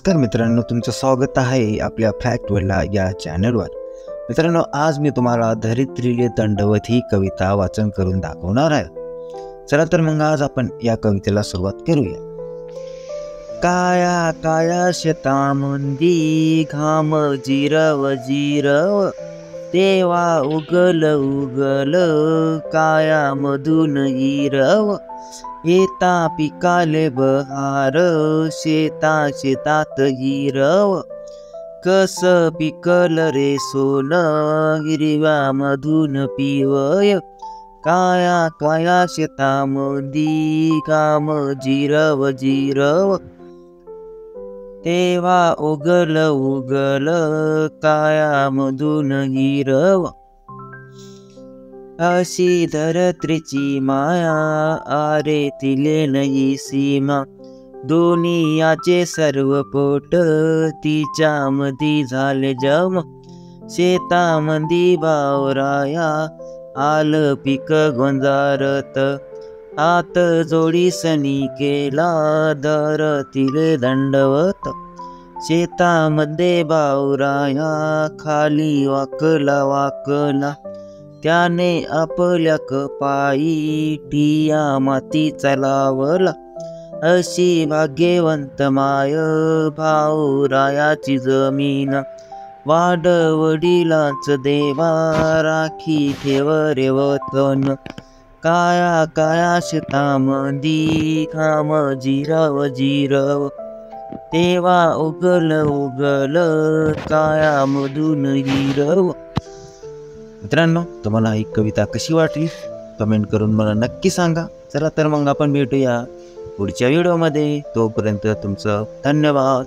नमस्कार मित्रांनो, तुमचं स्वागत आहे आपल्या फॅक्ट वर्ल्डला या चॅनलवर। मित्रांनो, आज मी तुम्हाला धरित्रीले दंडवत ही कविता वाचन करून दाखवणार आहे। चला तर मग आज आपण या कवितेला सुरुवात करूया। काया काया शेतामंदी घाम जिरव जिरव, तेव्हा उगल उगल काया मधून हिरव। येता पिकाले बहार शेता शेतात हिरव, कस पिकल रे सोन हिरव्या मधून पिवय। काया काया शेतामंदी घाम जिरव जिरव, तेव्हा उगल उगल काया मधून हिरव। अशी धरत्रीची माया आरे तिले नाही सीमा, दुनियाचे सर्व पोट तिच्यामधी झाले जम। शेतामंदी बावराया आलं पीक गोंजारत, हात जोडीसनी केला धरतीले दंडवत। शेतामध्ये बावराया खाली वाकला वाकला, त्याने आपल्या कपाई ठिया मातीचा लावला। अशी भाग्यवंत माय भाऊरायाची जमीन, वाडवडिलांच देवा राखी ठेव रे वतन। काया काया शेतामंदी घाम जिरव जिरव, तेव्हा उगल उगल काया मधून हिरव। मित्रांनो, तुम्हाला ही कविता कशी वाटली कमेंट करून मला नक्की सांगा। चला तर मग आपण भेटूया पुढच्या व्हिडिओमध्ये। तोपर्यंत तुमचं धन्यवाद।